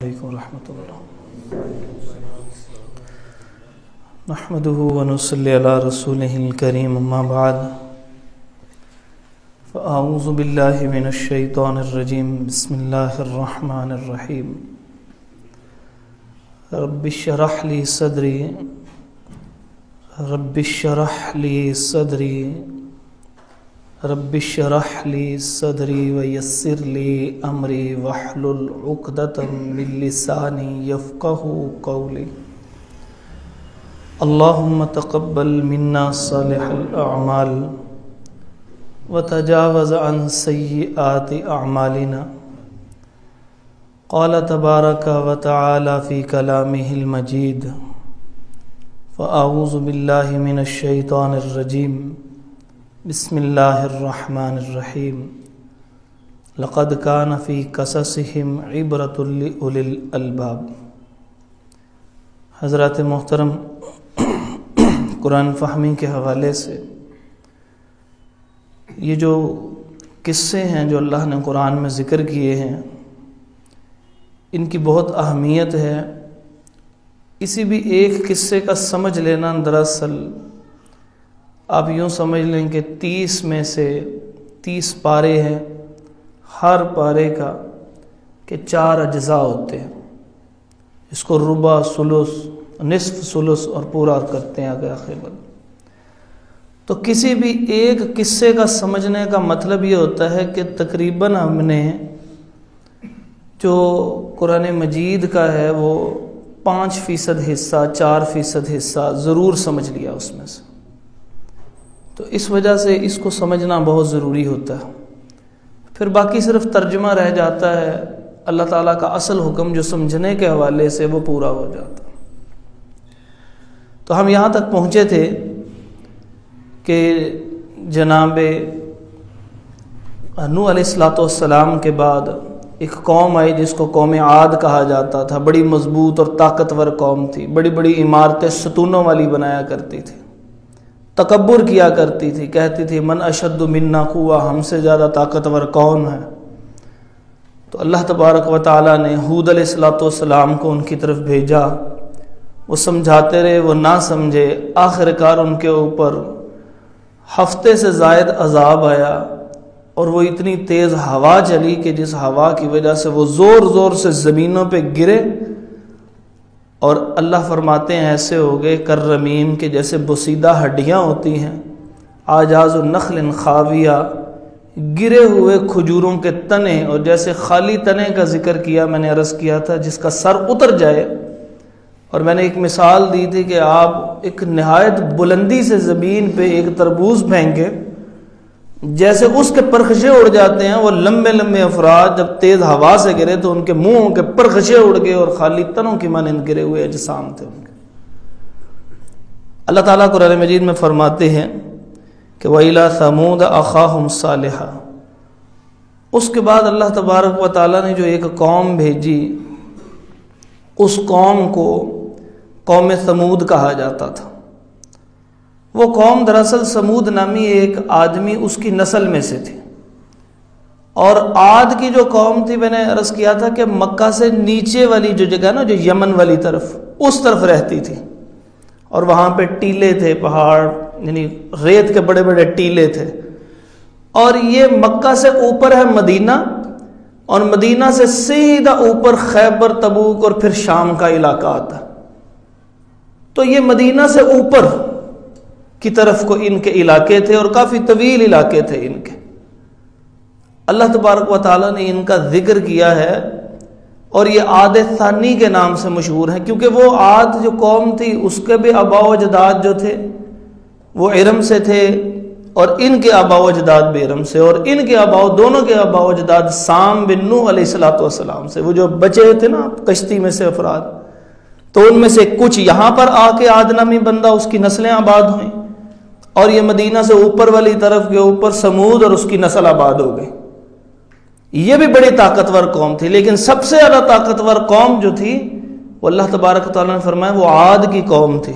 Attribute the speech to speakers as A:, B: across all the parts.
A: علیکم ورحمۃ اللہ نحمده ونصلی علی رسولہ الکریم اما بعد فاعوذ باللہ من الشیطان الرجیم بسم اللہ الرحمن الرحیم رب اشرح لی صدری رب اشرح لی صدری رب اشرح لی صدری ویسر لی امری واحلل عقدۃ من لسانی یفقهوا قولی اللہم تقبل منا صالح الاعمال وتجاوز عن سیئات اعمالنا قال تبارک وتعالی فی کلامہ المجید فاعوذ باللہ من الشیطان الرجیم بسم اللہ الرحمن الرحیم لقد کان فی قصصہم عبرۃ لأولی الالباب۔ حضرات محترم، قرآن فہمی کے حوالے سے یہ جو قصے ہیں جو اللہ نے قرآن میں ذکر کیے ہیں، ان کی بہت اہمیت ہے۔ کسی بھی ایک قصے کا سمجھ لینا، دراصل آپ یوں سمجھ لیں کہ 30 میں سے 30 پارے ہیں، ہر پارے کا کہ 4 اجزاء ہوتے ہیں، اس کو ربع، ثلث، نصف، ثلث اور پورا کرتے ہیں آگے آخر میں۔ تو کسی بھی ایک قصے کا سمجھنے کا مطلب یہ ہوتا ہے کہ تقریباً ہم نے جو قرآن مجید کا ہے وہ 5% حصہ، 4% حصہ ضرور سمجھ لیا اس میں سے۔ تو اس وجہ سے اس کو سمجھنا بہت ضروری ہوتا ہے، پھر باقی صرف ترجمہ رہ جاتا ہے، اللہ تعالیٰ کا اصل حکم جو سمجھنے کے حوالے سے وہ پورا ہو جاتا ہے۔ تو ہم یہاں تک پہنچے تھے کہ جناب نوح علیہ السلام کے بعد ایک قوم آئی جس کو قوم عاد کہا جاتا تھا۔ بڑی مضبوط اور طاقتور قوم تھی، بڑی بڑی عمارتیں ستونوں والی بنایا کرتی تھی، تکبر کیا کرتی تھی، کہتی تھی من اشد منا قوہ، ہم سے زیادہ طاقتور کون ہے۔ تو اللہ تبارک و تعالیٰ نے ہود علیہ السلام کو ان کی طرف بھیجا، وہ سمجھاتے رہے، وہ نہ سمجھے، آخر کار ان کے اوپر ہفتے سے زائد عذاب آیا، اور وہ اتنی تیز ہوا چلی کہ جس ہوا کی وجہ سے وہ زور زور سے زمینوں پہ گرے، اور اللہ فرماتے ہیں ایسے ہو گئے کررمیم کہ جیسے بسیدہ ہڈیاں ہوتی ہیں، آجاز النخل خاویہ، گرے ہوئے کھجوروں کے تنے، اور جیسے خالی تنے کا ذکر کیا، میں نے عرض کیا تھا جس کا سر اتر جائے، اور میں نے ایک مثال دی تھی کہ آپ ایک نہایت بلندی سے زمین پہ ایک تربوز پھینکے، جیسے اس کے پرخشے اڑ جاتے ہیں، وہ لمبے لمبے افراد جب تیز ہوا سے گرے تو ان کے منہوں کے پرخشے اڑ گئے اور خالی تنوں کی مانند گرے ہوئے اجسام تھے ان کے۔ اللہ تعالیٰ قرآن مجید میں فرماتے ہیں کہ وَإِلَىٰ ثَمُودَ أَخَاهُمْ صَالِحًا۔ اس کے بعد اللہ تبارک و تعالیٰ نے جو ایک قوم بھیجی، اس قوم کو قوم ثمود کہا جاتا تھا۔ وہ قوم دراصل ثمود نامی ایک آدمی اس کی نسل میں سے تھی، اور عاد کی جو قوم تھی، میں نے عرض کیا تھا کہ مکہ سے نیچے والی جو جگہ نا، جو یمن والی طرف، اس طرف رہتی تھی، اور وہاں پہ ٹیلے تھے، پہاڑ، یعنی ریت کے بڑے بڑے ٹیلے تھے، اور یہ مکہ سے اوپر ہے مدینہ، اور مدینہ سے سیدھا اوپر خیبر، تبوک اور پھر شام کا علاقہ آتا۔ تو یہ مدینہ سے اوپر کی طرف کو ان کے علاقے تھے، اور کافی طویل علاقے تھے ان کے۔ اللہ تبارک و تعالیٰ نے ان کا ذکر کیا ہے، اور یہ عاد ثانی کے نام سے مشہور ہیں، کیونکہ وہ عاد جو قوم تھی اس کے بھی آباء و اجداد جو تھے وہ ارم سے تھے، اور ان کے آباء و اجداد بھی ارم سے، اور ان کے آباء، دونوں کے آباء و اجداد سام بن نوح علیہ السلام سے۔ وہ جو بچے تھے نا کشتی میں سے افراد، تو ان میں سے کچھ یہاں پر آ کے عاد نامی بندہ، اس کی نسلیں آباد ہوئیں، اور یہ مدینہ سے اوپر والی طرف کے اوپر سمود اور اس کی نسل آباد ہو گئی۔ یہ بھی بڑی طاقتور قوم تھی، لیکن سب سے زیادہ طاقتور قوم جو تھی وہ اللہ تبارک تعالیٰ نے فرمایا وہ عاد کی قوم تھی۔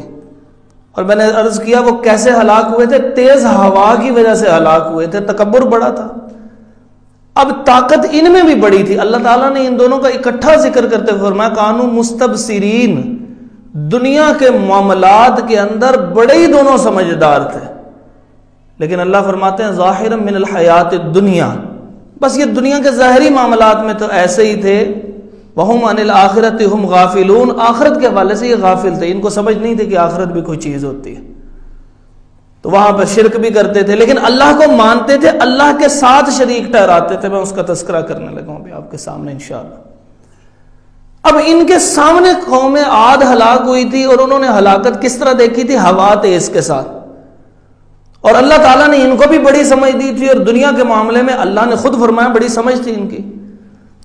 A: اور میں نے عرض کیا وہ کیسے ہلاک ہوئے تھے؟ تیز ہوا کی وجہ سے ہلاک ہوئے تھے، تکبر بڑا تھا۔ اب طاقت ان میں بھی بڑی تھی. اللہ تعالیٰ نے ان دونوں کا اکٹھا ذکر کرتے ہوئے فرمایا کانوا مستبصرین, دنیا کے معاملات کے اندر بڑے ہی دونوں سمجھدار تھے. لیکن اللہ فرماتے ہیں ظاہرا من الحیات الدنیا, بس یہ دنیا کے ظاہری معاملات میں تو ایسے ہی تھے. وہم عن الآخرۃ ہم غافلون, آخرت کے حوالے سے یہ غافل تھے, ان کو سمجھ نہیں تھی کہ آخرت بھی کوئی چیز ہوتی ہے. تو وہاں پر شرک بھی کرتے تھے, لیکن اللہ کو مانتے تھے, اللہ کے ساتھ شریک ٹھہراتے تھے. میں اس کا تذکرہ کرنے لگا ہوں ابھی آپ کے سامنے انشاءاللہ. اب ان کے سامنے قوم عاد ہلاک ہوئی تھی, اور انہوں نے ہلاکت کس طرح دیکھی تھی؟ ہوا تیز کے ساتھ. اور اللہ تعالیٰ نے ان کو بھی بڑی سمجھ دی تھی, اور دنیا کے معاملے میں اللہ نے خود فرمایا بڑی سمجھ تھی ان کی.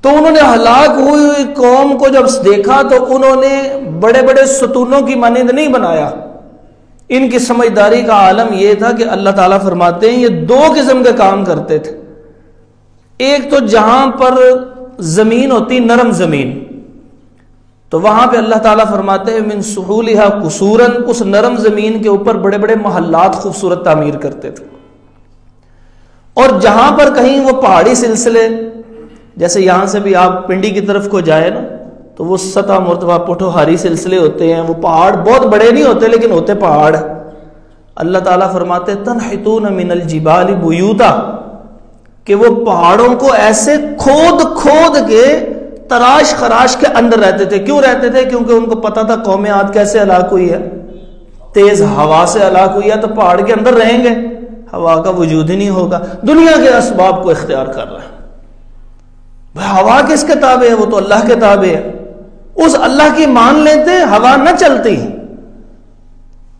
A: تو انہوں نے ہلاک ہوئی قوم کو جب دیکھا تو انہوں نے بڑے بڑے ستونوں کی مانند نہیں بنایا. ان کی سمجھداری کا عالم یہ تھا کہ اللہ تعالیٰ فرماتے ہیں یہ دو قسم کے کام کرتے تھے. ایک تو جہاں پر زمین ہوتی نرم زمین, تو وہاں پہ اللہ تعالیٰ فرماتے ہیں من سہولہا قصوراً, اس نرم زمین کے اوپر بڑے بڑے محلات خوبصورت تعمیر کرتے تھے. اور جہاں پر کہیں وہ پہاڑی سلسلے, جیسے یہاں سے بھی آپ پنڈی کی طرف کو جائے نا, تو وہ سطح مرتبہ پٹھوہاری سلسلے ہوتے ہیں, وہ پہاڑ بہت بڑے نہیں ہوتے لیکن ہوتے پہاڑ. اللہ تعالیٰ فرماتے تنحتون من الجبال بیوتا, کہ وہ پہاڑوں کو ایسے کھود کھود کے تراش خراش کے اندر رہتے تھے. کیوں رہتے تھے؟ کیونکہ ان کو پتا تھا قوم عاد کیسے ہلاک ہوئی ہے, تیز ہوا سے ہلاک ہوئی ہے, تو پہاڑ کے اندر رہیں گے, ہوا کا وجود ہی نہیں ہوگا. دنیا کے اسباب کو اختیار کر رہا ہے. ہوا کس کے تابع ہے؟ وہ تو اللہ کے تابع ہے. اس اللہ کی مان لیتے, ہوا نہ چلتی.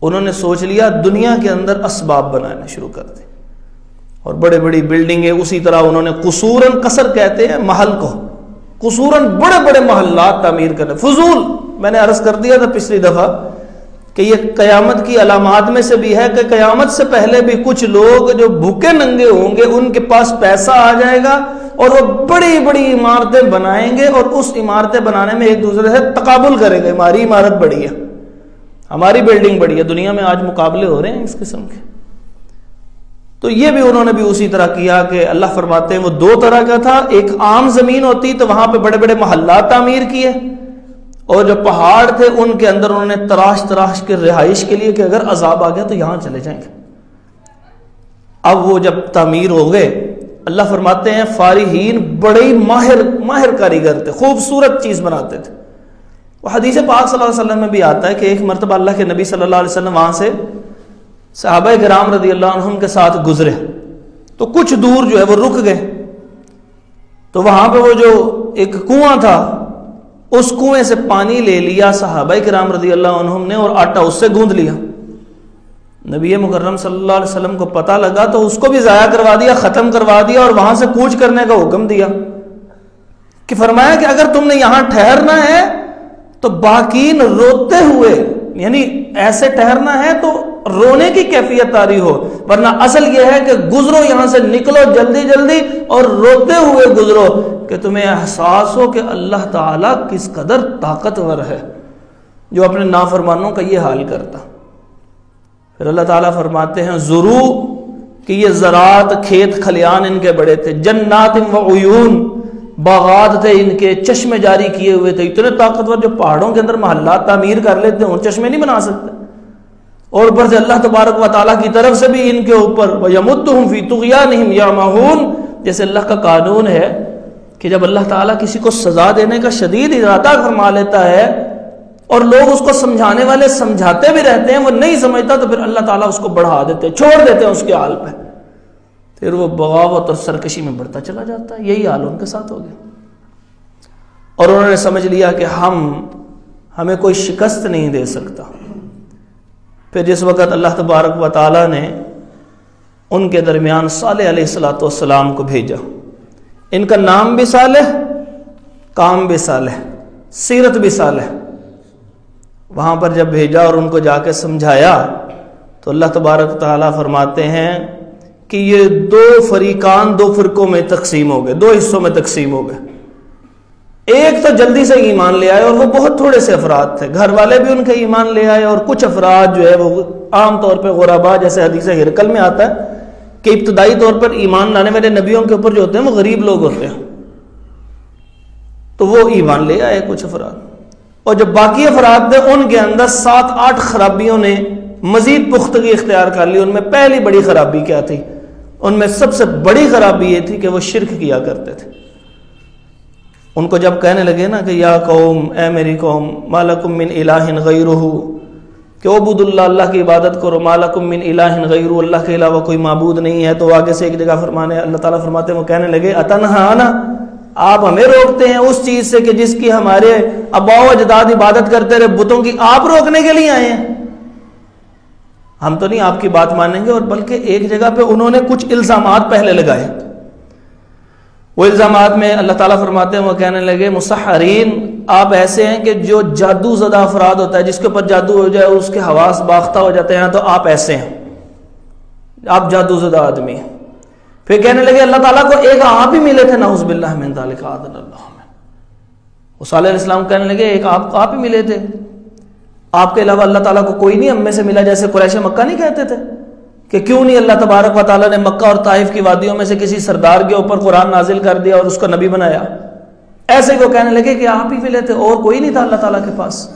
A: انہوں نے سوچ لیا دنیا کے اندر اسباب بنانا شروع کر دی, اور بڑے بڑی بلڈنگیں. اسی طرح انہوں نے قصوراً, قصر کہتے ہیں محل کو, قصوراً بڑے بڑے محلات تعمیر کرنے. فضول, میں نے عرض کر دیا تھا پچھلی دفعہ کہ یہ قیامت کی علامات میں سے بھی ہے کہ قیامت سے پہلے بھی کچھ لوگ جو بھوکے ننگے ہوں گے ان کے پاس پیسہ آ جائے گا, اور وہ بڑی بڑی عمارتیں بنائیں گے, اور اس عمارتیں بنانے میں ایک دوسرے سے تقابل کریں گے. ہماری عمارت بڑی ہے, ہماری بلڈنگ بڑی ہے. دنیا میں آج مقابلے ہو رہے ہیں اس قسم کے. تو یہ بھی انہوں نے بھی اسی طرح کیا کہ اللہ فرماتے ہیں وہ دو طرح کا تھا. ایک عام زمین ہوتی تو وہاں پہ بڑے بڑے محلات تعمیر کیے, اور جو پہاڑ تھے ان کے اندر انہوں نے تراش تراش کے رہائش کے لیے کہ اگر عذاب آ گیا تو یہاں چلے جائیں گے. اب وہ جب تعمیر ہو گئے, اللہ فرماتے ہیں فارحین, بڑے ہی ماہر کاریگر تھے, خوبصورت چیز بناتے تھے. وہ حدیث پاک صلی اللہ علیہ وسلم میں بھی آتا ہے کہ ایک مرتبہ اللہ کے نبی صلی اللہ علیہ وسلم وہاں سے صحابہ کرام رضی اللہ عنہم کے ساتھ گزرے, تو کچھ دور جو ہے وہ رک گئے. تو وہاں پہ وہ جو ایک کنواں تھا, اس کنویں سے پانی لے لیا صحابہ کرام رضی اللہ عنہم نے, اور آٹا اس سے گوندھ لیا. نبی مکرم صلی اللہ علیہ وسلم کو پتہ لگا تو اس کو بھی ضائع کروا دیا, ختم کروا دیا, اور وہاں سے کوچ کرنے کا حکم دیا. کہ فرمایا کہ اگر تم نے یہاں ٹھہرنا ہے تو باقین روتے ہوئے, یعنی ایسے ٹھہرنا ہے تو رونے کی کیفیت طاری ہو, ورنہ اصل یہ ہے کہ گزرو یہاں سے, نکلو جلدی جلدی اور روتے ہوئے گزرو, کہ تمہیں احساس ہو کہ اللہ تعالیٰ کس قدر طاقتور ہے جو اپنے نافرمانوں کا یہ حال کرتا. پھر اللہ تعالیٰ فرماتے ہیں ضرو, کہ یہ زراعت کھیت کھلیان ان کے بڑے تھے, جنات و عیون, باغات تھے ان کے, چشمے جاری کیے ہوئے تھے. اتنے طاقتور جو پہاڑوں کے اندر محلات تعمیر کر لیتے ہیں, چشمے نہیں بنا سکتے. اور اوپر سے اللہ تبارک و تعالیٰ کی طرف سے بھی ان کے اوپر وَيَمُدُّهُمْ فِي طُغْيَانِهِمْ يَعْمَهُونَ, جیسے اللہ کا قانون ہے کہ جب اللہ تعالیٰ کسی کو سزا دینے کا شدید ارادہ فرما لیتا ہے اور لوگ اس کو سمجھانے والے سمجھاتے بھی رہتے ہیں, وہ نہیں سمجھتا تو پھر اللہ تعالیٰ اس کو بڑھا دیتے, چھوڑ دیتے ہیں اس کے حال پہ, پھر وہ بغاوت اور سرکشی میں بڑھتا چلا جاتا ہے. یہی حال ان کے ساتھ ہو گیا. اور انہوں نے سمجھ لیا کہ ہمیں کوئی شکست نہیں دے سکتا. پھر جس وقت اللہ تبارک و تعالیٰ نے ان کے درمیان صالح علیہ السلام کو بھیجا, ان کا نام بھی صالح, کام بھی صالح, سیرت بھی صالح, وہاں پر جب بھیجا اور ان کو جا کے سمجھایا تو اللہ تبارک و تعالیٰ فرماتے ہیں کہ یہ دو فریقان دو فرقوں میں تقسیم ہو گئے, دو حصوں میں تقسیم ہو گئے. ایک تو جلدی سے ایمان لے آئے, اور وہ بہت تھوڑے سے افراد تھے, گھر والے بھی ان کے ایمان لے آئے, اور کچھ افراد جو ہے وہ عام طور پہ غربا, جیسے حدیث ہرقل میں آتا ہے کہ ابتدائی طور پر ایمان لانے والے نبیوں کے اوپر جو ہوتے ہیں وہ غریب لوگ ہوتے ہیں، تو وہ ایمان لے آئے کچھ افراد، اور جب باقی افراد تھے ان کے اندر 7-8 خرابیوں نے مزید پختگی اختیار کر لی۔ ان میں پہلی بڑی خرابی کیا تھی؟ ان میں سب سے بڑی خرابی یہ تھی کہ وہ شرک کیا کرتے تھے۔ ان کو جب کہنے لگے نا کہ یا قوم، اے میری قوم، ما لکم من الہ غیرہ، کہ عبود اللہ، اللہ کی عبادت کرو، ما لکم من الہ غیرہ، اللہ کے علاوہ کوئی معبود نہیں ہے، تو آگے سے ایک جگہ فرمانے اللہ تعالیٰ فرماتے ہیں، وہ کہنے لگے اتنہانا، آپ ہمیں روکتے ہیں اس چیز سے کہ جس کی ہمارے آباء و اجداد عبادت کرتے رہے بتوں کی، آپ روکنے کے لیے آئے ہیں؟ ہم تو نہیں آپ کی بات مانیں گے۔ اور بلکہ ایک جگہ پہ انہوں نے کچھ الزامات پہلے لگائے، وہ الزامات میں اللہ تعالیٰ فرماتے ہیں، وہ کہنے لگے مسحرین، آپ ایسے ہیں کہ جو جادو زدہ افراد ہوتا ہے، جس کے اوپر جادو ہو جائے اس کے حواس باختہ ہو جاتے ہیں، تو آپ ایسے ہیں، آپ جادو زدہ آدمی ہیں۔ پھر کہنے لگے اللہ تعالیٰ کو ایک آپ ہی ملے تھے، نعوذ باللہ من ذالک، اعاذنا اللہ من۔ وہ صالح علیہ السلام کہنے لگے ایک آپ ہی ملے تھے، آپ کے علاوہ اللہ تعالیٰ کو کوئی نہیں ہم میں سے ملا، جیسے قریش مکہ نہیں کہتے تھے کہ کیوں نہیں اللہ تبارک و تعالیٰ نے مکہ اور طائف کی وادیوں میں سے کسی سردار کے اوپر قرآن نازل کر دیا اور اس کو نبی بنایا؟ ایسے وہ کہنے لگے کہ آپ ہی ملے تھے، اور کوئی نہیں تھا اللہ تعالیٰ کے پاس۔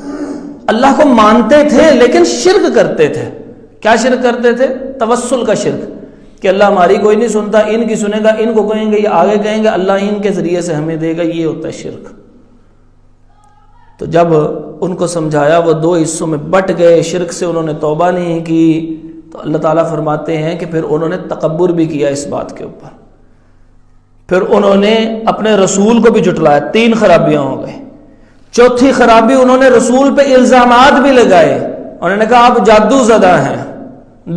A: اللہ کو مانتے تھے لیکن شرک کرتے تھے۔ کیا شرک کرتے تھے؟ توسل کا شرک، کہ اللہ ہماری کوئی نہیں سنتا، ان کی سنے گا، ان کو کہیں گے، یہ آگے کہیں گے، اللہ ان کے ذریعے سے ہمیں دے گا، یہ ہوتا ہے شرک۔ تو جب ان کو سمجھایا وہ دو حصوں میں بٹ گئے، شرک سے انہوں نے توبہ نہیں کی، تو اللہ تعالیٰ فرماتے ہیں کہ پھر انہوں نے تکبر بھی کیا اس بات کے اوپر، پھر انہوں نے اپنے رسول کو بھی جھٹلایا۔ 3 خرابیاں ہو گئی۔ چوتھی خرابی، انہوں نے رسول پہ الزامات بھی لگائے، انہوں نے کہا آپ جادو زدہ ہیں،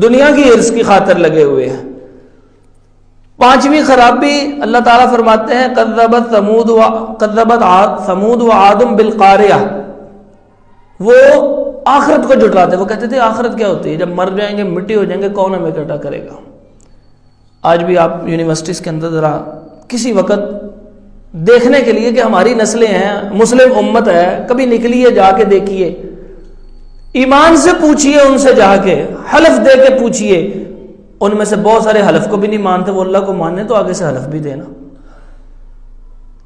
A: دنیا کی عرض کی خاطر لگے ہوئے ہیں۔ 5ویں خرابی اللہ تعالیٰ فرماتے ہیں کذبت ثمود و عاد بالقاریہ، وہ آخرت کو جھٹلاتے، وہ کہتے تھے آخرت کیا ہوتی ہے؟ جب مر جائیں گے، مٹی ہو جائیں گے، کون ہمیں اکٹھا کرے گا؟ آج بھی آپ یونیورسٹیز کے اندر ذرا کسی وقت دیکھنے کے لیے کہ ہماری نسلیں ہیں، مسلم امت ہے، کبھی نکلیے، جا کے دیکھیے، ایمان سے پوچھئے، ان سے جا کے حلف دے کے پوچھئے، ان میں سے بہت سارے حلف کو بھی نہیں مانتے، وہ اللہ کو ماننے تو آگے سے حلف بھی دینا۔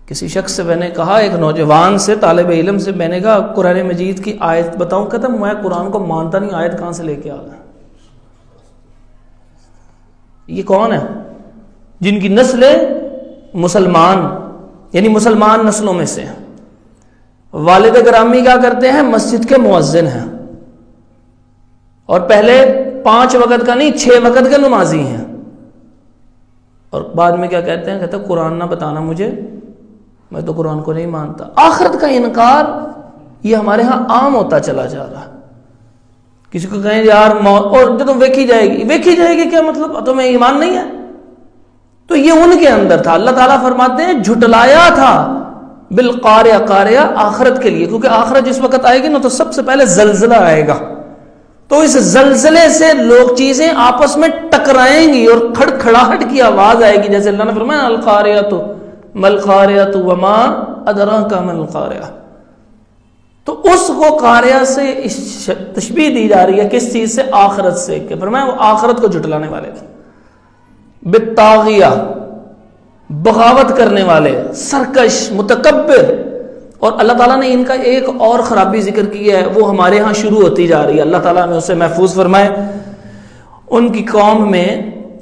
A: کسی شخص سے میں نے کہا، ایک نوجوان سے، طالب علم سے، میں نے کہا قرآن مجید کی آیت بتاؤں، کہتا میں قرآن کو مانتا نہیں، آیت کہاں سے لے کے آ گیا؟ یہ کون ہے؟ جن کی نسلیں مسلمان، یعنی مسلمان نسلوں میں سے ہیں۔ والد گرامی کیا کرتے ہیں؟ مسجد کے مؤذن ہیں، اور پہلے 5 وقت کا نہیں 6 وقت کے نمازی ہیں، اور بعد میں کیا کہتے ہیں؟ کہتے ہیں قرآن نہ بتانا مجھے، میں تو قرآن کو نہیں مانتا۔ آخرت کا انکار یہ ہمارے ہاں عام ہوتا چلا جا رہا ہے۔ کسی کو کہیں یار موت اور جو تم ویکھی جائے گی کیا مطلب؟ تمہیں ایمان نہیں ہے؟ تو یہ ان کے اندر تھا۔ اللہ تعالیٰ فرماتے ہیں جھٹلایا تھا بالقاریہ، قاریہ آخرت کے لیے، کیونکہ آخرت جس وقت آئے گی نا تو سب سے پہلے زلزلہ آئے گا، تو اس زلزلے سے لوگ چیزیں آپس میں ٹکرائیں گی اور کھڑکھڑاہٹ کی آواز آئے گی، جیسے اللہ نے فرمایا القاریۃ مل قاریۃ وما ادراک مل القاریہ۔ تو اس کو قاریہ سے تشبیہ دی جا رہی ہے، کس چیز سے؟ آخرت سے، کہ فرمایا وہ آخرت کو جھٹلانے والے تھے۔ بالطاغیہ، بغاوت کرنے والے، سرکش، متکبر۔ اور اللہ تعالیٰ نے ان کا ایک اور خرابی ذکر کی ہے، وہ ہمارے ہاں شروع ہوتی جا رہی ہے، اللہ تعالیٰ نے اسے محفوظ فرمائے۔ ان کی قوم میں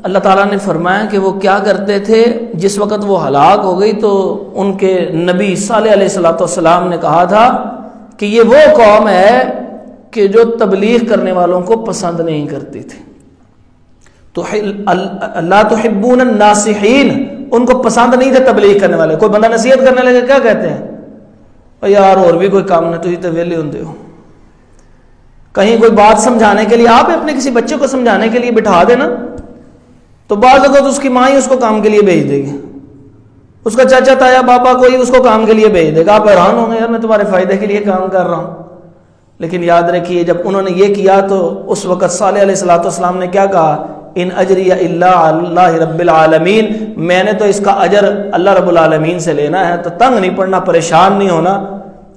A: اللہ تعالیٰ نے فرمایا کہ وہ کیا کرتے تھے، جس وقت وہ ہلاک ہو گئی تو ان کے نبی صالح علیہ السلام نے کہا تھا کہ یہ وہ قوم ہے کہ جو تبلیغ کرنے والوں کو پسند نہیں کرتی تھی، تو لا تحبون الناصحین، ان کو پسند نہیں تھے تبلیغ کرنے والے۔ کوئی بندہ نصیحت کرنے لگے کیا کہتے ہیں؟ یار اور بھی کوئی کام نہیں، تو ویلے ہوندے ہو۔ کہیں کوئی بات سمجھانے کے لیے، آپ اپنے کسی بچے کو سمجھانے کے لیے بٹھا دینا تو بعض اوقات اس کی ماں ہی اس کو کام کے لیے بھیج دے گی، اس کا چاچا تایا بابا کوئی اس کو کام کے لیے بھیج دے گا، آپ حیران ہوں گے یار میں تمہارے فائدے کے لیے کام کر رہا ہوں۔ لیکن یاد رکھیے جب انہوں نے یہ کیا تو اس وقت صالح علیہ السلام نے کیا کہا؟ ان اجری الا اللہ رب العالمین، میں نے تو اس کا اجر اللہ رب العالمین سے لینا ہے، تو تنگ نہیں پڑنا، پریشان نہیں ہونا،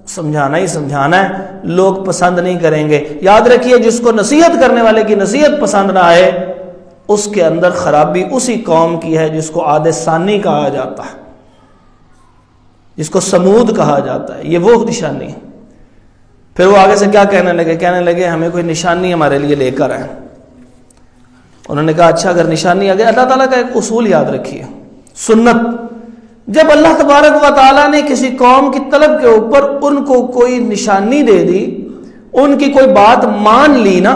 A: سمجھانا ہی سمجھانا ہے، لوگ پسند نہیں کریں گے۔ یاد رکھیے جس کو نصیحت کرنے والے کی نصیحت پسند نہ آئے اس کے اندر خرابی اسی قوم کی ہے جس کو عاد ثانی کہا جاتا ہے، جس کو سمود کہا جاتا ہے، یہ وہ نشانی ہے۔ پھر وہ آگے سے کیا کہنے لگے ہمیں کوئی نشانی ہمارے لیے لے کر آئے۔ انہوں نے کہا اچھا اگر نشانی آ گئی، اللہ تعالیٰ کا ایک اصول یاد رکھیے، سنت، جب اللہ تبارک و تعالیٰ نے کسی قوم کی طلب کے اوپر ان کو کوئی نشانی دے دی، ان کی کوئی بات مان لی نا،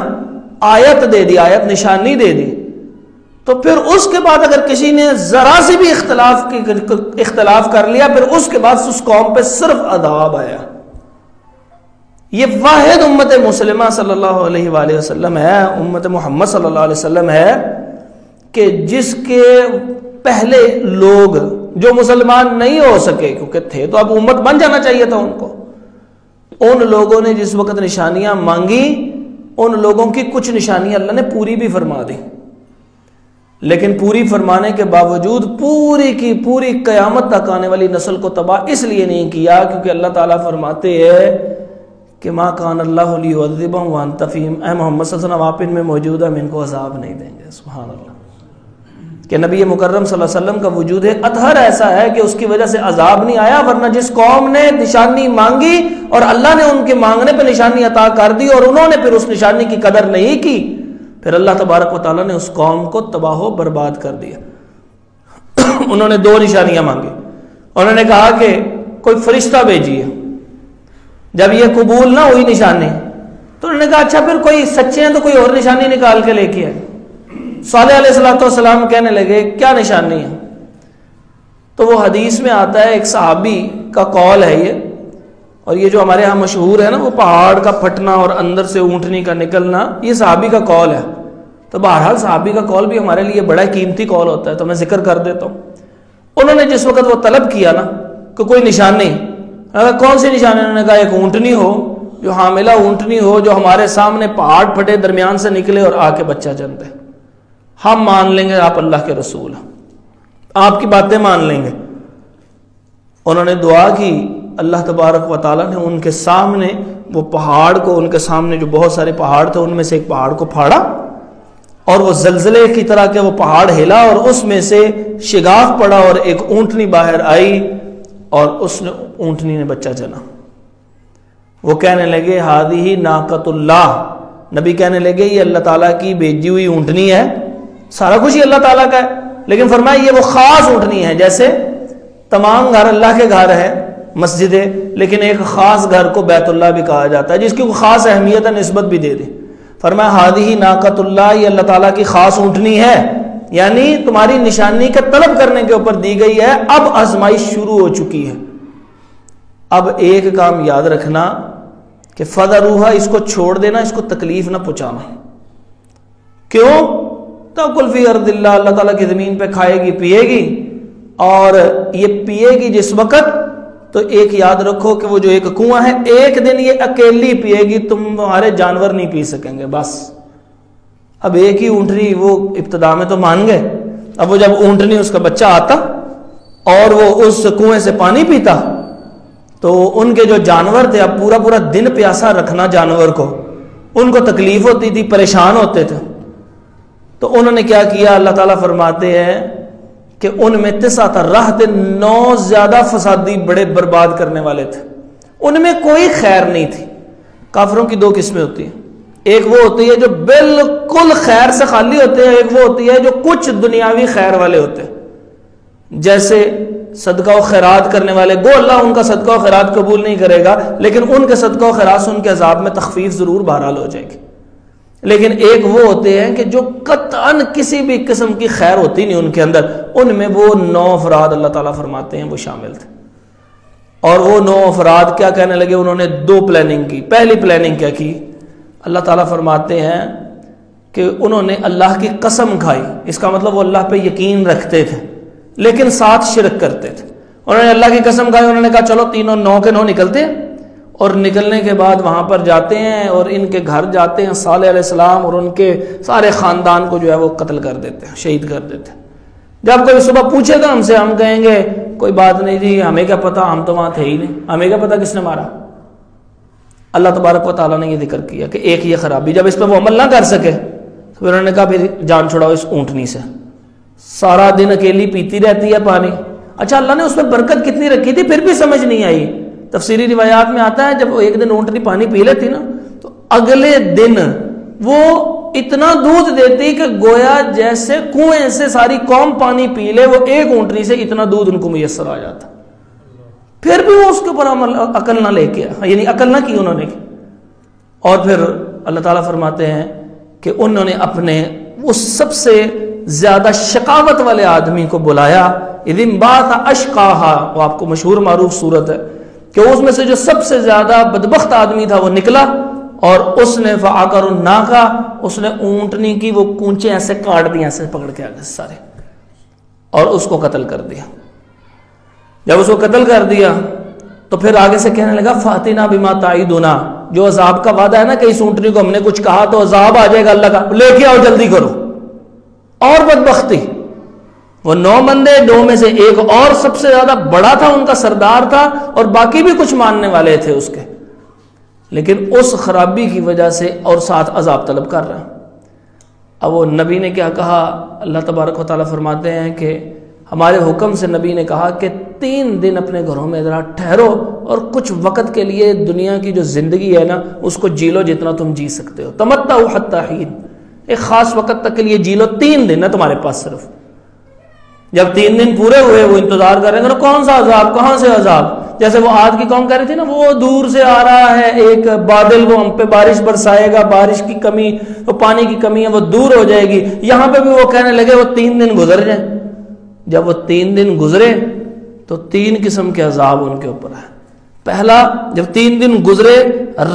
A: آیت دے دی، آیت نشانی دے دی، تو پھر اس کے بعد اگر کسی نے ذرا سے بھی اختلاف کر لیا، پھر اس کے بعد اس قوم پہ صرف عذاب آیا۔ یہ واحد امت مسلمہ صلی اللہ علیہ وآلہ وسلم ہے، امت محمد صلی اللہ علیہ وسلم ہے کہ جس کے پہلے لوگ جو مسلمان نہیں ہو سکے، کیونکہ تھے تو اب امت بن جانا چاہیے تھا ان کو، ان لوگوں نے جس وقت نشانیاں مانگی، ان لوگوں کی کچھ نشانیاں اللہ نے پوری بھی فرما دی، لیکن پوری فرمانے کے باوجود پوری کی پوری قیامت تک آنے والی نسل کو تباہ اس لیے نہیں کیا کیونکہ اللہ تعالیٰ فرماتے ہیں کہ ما کان اللہ لیعذبہم وانت فیہم، اے محمد صلی اللہ علیہ وسلم آپ ان میں موجود ہیں، ہم ان کو عذاب نہیں دیں گے۔ سبحان اللہ، کہ نبی مکرم صلی اللہ علیہ وسلم کا وجود اطہر ایسا ہے کہ اس کی وجہ سے عذاب نہیں آیا، ورنہ جس قوم نے نشانی مانگی اور اللہ نے ان کے مانگنے پہ نشانی عطا کر دی اور انہوں نے پھر اس نشانی کی قدر نہیں کی، پھر اللہ تبارک و تعالیٰ نے اس قوم کو تباہ و برباد کر دیا۔ انہوں نے دو نشانیاں مانگی، انہوں نے کہا کہ کوئی فرشتہ بھیجیے، جب یہ قبول نہ ہوئی نشانی تو انہوں نے کہا اچھا پھر کوئی سچے ہیں تو کوئی اور نشانی نکال کے لے کے آئے۔ صالح علیہ السلام کہنے لگے کیا نشانی ہے؟ تو وہ حدیث میں آتا ہے، ایک صحابی کا قول ہے یہ، اور یہ جو ہمارے ہاں مشہور ہے نا وہ پہاڑ کا پھٹنا اور اندر سے اونٹنی کا نکلنا، یہ صحابی کا قول ہے۔ تو بہرحال صحابی کا قول بھی ہمارے لیے بڑا قیمتی قول ہوتا ہے، تو میں ذکر کر دیتا ہوں۔ انہوں نے جس وقت وہ طلب کیا نا کہ کوئی نشانی، کون سی نشانی؟ انہوں نے کہا ایک اونٹنی ہو، جو حاملہ اونٹنی ہو، جو ہمارے سامنے پہاڑ پھٹے درمیان سے نکلے اور آ کے بچہ جن دے، ہم مان لیں گے آپ اللہ کے رسول ہیں، آپ کی باتیں مان لیں گے۔ انہوں نے دعا کی، اللہ تبارک و تعالیٰ نے ان کے سامنے وہ پہاڑ کو، ان کے سامنے جو بہت سارے پہاڑ تھے ان میں سے ایک پہاڑ کو پھاڑا اور وہ زلزلے کی طرح کہ وہ پہاڑ ہلا اور اس میں سے شگاف پڑا اور ایک اونٹنی باہر آئی اور اس نے اونٹنی نے بچہ جنا۔ وہ کہنے لگے ہادی ناقۃ اللہ، نبی کہنے لگے یہ اللہ تعالیٰ کی بھیجی ہوئی اونٹنی ہے، سارا کچھ ہی اللہ تعالیٰ کا ہے، لیکن فرمایا یہ وہ خاص اونٹنی ہے، جیسے تمام گھر اللہ کے گھر ہے، مسجدیں، لیکن ایک خاص گھر کو بیت اللہ بھی کہا جاتا ہے جس کی خاص اہمیت ہے، نسبت بھی دے دی۔ فرمایا ہادی ناقۃ اللہ، یہ اللہ تعالیٰ کی خاص اونٹنی ہے، یعنی تمہاری نشانی کا طلب کرنے کے اوپر دی گئی ہے، اب آزمائش شروع ہو چکی ہے۔ اب ایک کام یاد رکھنا کہ فَذَرُوهَا، اس کو چھوڑ دینا، اس کو تکلیف نہ پہنچانا۔ کیوں؟ تَأْكُلْ فِي أَرْضِ اللَّهِ، اللہ تعالیٰ کی زمین پہ کھائے گی پیے گی، اور یہ پیے گی جس وقت، تو ایک یاد رکھو کہ وہ جو ایک کنواں ہے ایک دن یہ اکیلی پیے گی، تمہارے جانور نہیں پی سکیں گے۔ بس اب ایک ہی اونٹنی، وہ ابتدا میں تو مان گئے، اب وہ جب اونٹنی اس کا بچہ آتا اور وہ اس کنویں سے پانی پیتا تو ان کے جو جانور تھے، اب پورا پورا دن پیاسا رکھنا جانور کو، ان کو تکلیف ہوتی تھی، پریشان ہوتے تھے۔ تو انہوں نے کیا کیا؟ اللہ تعالیٰ فرماتے ہیں کہ ان میں 9 رہتے، 9 زیادہ فسادی بڑے برباد کرنے والے تھے، ان میں کوئی خیر نہیں تھی۔ کافروں کی 2 قسمیں ہوتی ہیں، ایک وہ ہوتی ہے جو بالکل خیر سے خالی ہوتے ہیں، ایک وہ ہوتی ہے جو کچھ دنیاوی خیر والے ہوتے ہیں، جیسے صدقہ و خیرات کرنے والے، گو اللہ ان کا صدقہ و خیرات قبول نہیں کرے گا، لیکن ان کے صدقہ و خیرات سے ان کے عذاب میں تخفیف ضرور بہرحال ہو جائے گی۔ لیکن ایک وہ ہوتے ہیں کہ جو قطعاً کسی بھی قسم کی خیر ہوتی نہیں ان کے اندر، ان میں وہ 9 افراد اللہ تعالیٰ فرماتے ہیں وہ شامل تھے۔ اور وہ 9 افراد کیا کہنے لگے؟ انہوں نے 2 پلاننگ کی۔ پہلی پلاننگ کیا کی؟ اللہ تعالیٰ فرماتے ہیں کہ انہوں نے اللہ کی قسم کھائی، اس کا مطلب وہ اللہ پہ یقین رکھتے تھے لیکن ساتھ شرک کرتے تھے۔ انہوں نے اللہ کی قسم کھائی، انہوں نے کہا چلو تینوں 9 کے 9 نکلتے ہیں، اور نکلنے کے بعد وہاں پر جاتے ہیں اور ان کے گھر جاتے ہیں، صالح علیہ السلام اور ان کے سارے خاندان کو جو ہے وہ قتل کر دیتے ہیں، شہید کر دیتے ہیں۔ جب کوئی صبح پوچھے گا ہم سے، ہم کہیں گے کوئی بات نہیں جی، ہمیں کیا پتا، ہم تو وہاں تھے ہی نہیں، ہمیں کیا پتا کس نے مارا۔ اللہ تبارک و تعالیٰ نے یہ ذکر کیا کہ ایک یہ خرابی، جب اس پہ وہ عمل نہ کر سکے، پھر انہوں نے کہا پھر جان چھڑاؤ اس اونٹنی سے، سارا دن اکیلی پیتی رہتی ہے پانی. اچھا اللہ نے اس میں برکت کتنی رکھی تھی پھر بھی سمجھ نہیں آئی. تفسیری روایات میں آتا ہے جب وہ ایک دن اونٹنی پانی پی لیتی نا تو اگلے دن وہ اتنا دودھ دیتی کہ گویا جیسے کنویں سے ساری قوم پانی پی لے، وہ ایک اونٹنی سے اتنا دودھ ان کو میسر آ جاتا. پھر بھی وہ اس کے اوپر عقل نہ لے کے، یعنی عقل نہ کی انہوں نے. اور پھر اللہ تعالیٰ فرماتے ہیں کہ انہوں نے اپنے اس سب سے زیادہ شقاوت والے آدمی کو بلایا. اِذِ انبعث أَشْقَاهَا، وہ آپ کو مشہور معروف صورت ہے کہ اس میں سے جو سب سے زیادہ بدبخت آدمی تھا وہ نکلا اور اس نے فَعَقَرُ النَّاقَةَ، اس نے اونٹنی کی وہ کونچیں ایسے کاٹ دی، ایسے پکڑ کے آگے سارے، اور اس کو قتل کر دیا. جب اس کو قتل کر دیا تو پھر آگے سے کہنے لگا فَأْتِنَا بِمَا تَعِدُنَا، جو عذاب کا وعدہ ہے نا کہ اس اونٹنی کو ہم نے کچھ کہا تو عذاب آ جائے گا اللہ کا، لے کے آؤ جلدی کرو. اور بدبختی، وہ 9 بندے، 9 میں سے ایک اور سب سے زیادہ بڑا تھا، ان کا سردار تھا، اور باقی بھی کچھ ماننے والے تھے اس کے، لیکن اس خرابی کی وجہ سے اور ساتھ عذاب طلب کر رہا. اب وہ نبی نے کیا کہا؟ اللہ تبارک و تعالیٰ فرماتے ہیں کہ ہمارے حکم سے نبی نے کہا کہ 3 دن اپنے گھروں میں ذرا ٹھہرو اور کچھ وقت کے لیے دنیا کی جو زندگی ہے نا اس کو جی لو جتنا تم جی سکتے ہو. تمتعوا حتی حین، ایک خاص وقت تک کے لیے جی لو. 3 دن ہے تمہارے پاس صرف. جب 3 دن پورے ہوئے وہ انتظار کر رہے ہیں کون سا عذاب، کہاں سے عذاب. جیسے وہ عاد کی قوم کہہ رہی تھی نا وہ دور سے آ رہا ہے ایک بادل، وہ ہم پہ بارش برسائے گا، بارش کی کمی، وہ پانی کی کمی ہے وہ دور ہو جائے گی. یہاں پہ بھی وہ کہنے لگے وہ 3 دن گزر جائیں. جب وہ 3 دن گزرے تو 3 قسم کے عذاب ان کے اوپر ہے. پہلا، جب 3 دن گزرے،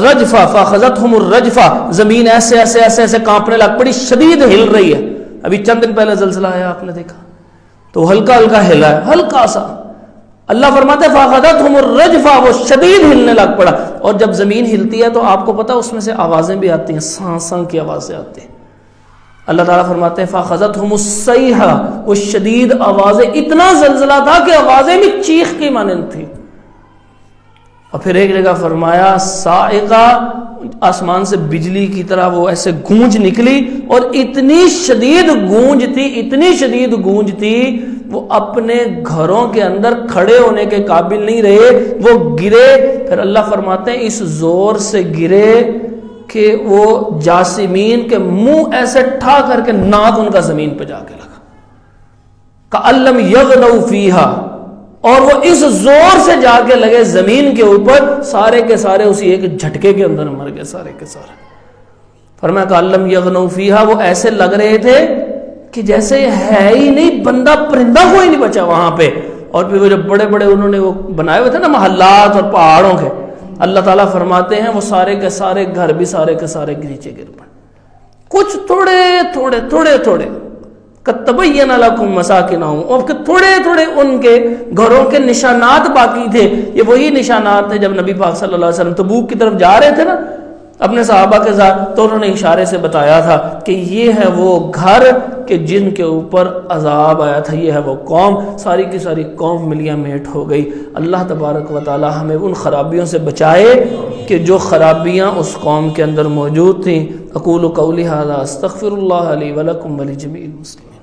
A: رجفہ فاخذتہم الرجفہ، زمین ایسے ایسے ایسے ایسے کانپنے لگ پڑی، شدید ہل رہی ہے. ابھی چند دن پہلے زلزلہ آیا آپ نے دیکھا تو ہلکا ہلکا ہلا ہے، ہلکا سا. اللہ فرماتے فاخذتہم الرجفہ، وہ شدید ہلنے لگ پڑا. اور جب زمین ہلتی ہے تو آپ کو پتہ اس میں سے آوازیں بھی آتی ہیں، سان سان کی آوازیں آتی ہیں. اللہ تعالیٰ فرماتے ہیں فاخذتہم الصیحہ، وہ شدید آوازیں، اتنا زلزلہ تھا کہ آوازیں بھی چیخ کی مانند تھی. اور پھر ایک جگہ فرمایا صاعقہ، آسمان سے بجلی کی طرح وہ ایسے گونج نکلی، اور اتنی شدید گونج تھی، اتنی شدید گونج تھی وہ اپنے گھروں کے اندر کھڑے ہونے کے قابل نہیں رہے، وہ گرے. پھر اللہ فرماتے ہیں اس زور سے گرے کہ وہ جاسمین کے منہ ایسے ٹھا کر کے ناک ان کا زمین پہ جا کے لگا، کأن لم یغنوا فیہا. اور وہ اس زور سے جا کے لگے زمین کے اوپر، سارے کے سارے اسی ایک جھٹکے کے اندر مر گئے سارے کے سارے. فرمایا کأن لم یغنوا فیہا، وہ ایسے لگ رہے تھے کہ جیسے ہے ہی نہیں، بندہ پرندہ کوئی نہیں بچا وہاں پہ. اور پھر وہ جو بڑے بڑے انہوں نے وہ بنائے ہوئے تھے نا محلات اور پہاڑوں کے، اللہ تعالیٰ فرماتے ہیں وہ سارے کے سارے گھر بھی سارے کے سارے نیچے گر پڑے. کچھ تھوڑے تھوڑے تھوڑے تھوڑے کتبین لکم مساکنہم، اور تھوڑے تھوڑے ان کے گھروں کے نشانات باقی تھے. یہ وہی نشانات تھے جب نبی پاک صلی اللہ علیہ وسلم تبوک کی طرف جا رہے تھے نا اپنے صحابہ کے ساتھ، تو انہوں نے اشارے سے بتایا تھا کہ یہ ہے وہ گھر کہ جن کے اوپر عذاب آیا تھا، یہ ہے وہ قوم. ساری کی ساری قوم ملیاں میٹ ہو گئی. اللہ تبارک و تعالی ہمیں ان خرابیوں سے بچائے کہ جو خرابیاں اس قوم کے اندر موجود تھیں. اقول قولی ھذا استغفر اللہ لی ولکم ولجمیع المسلمین.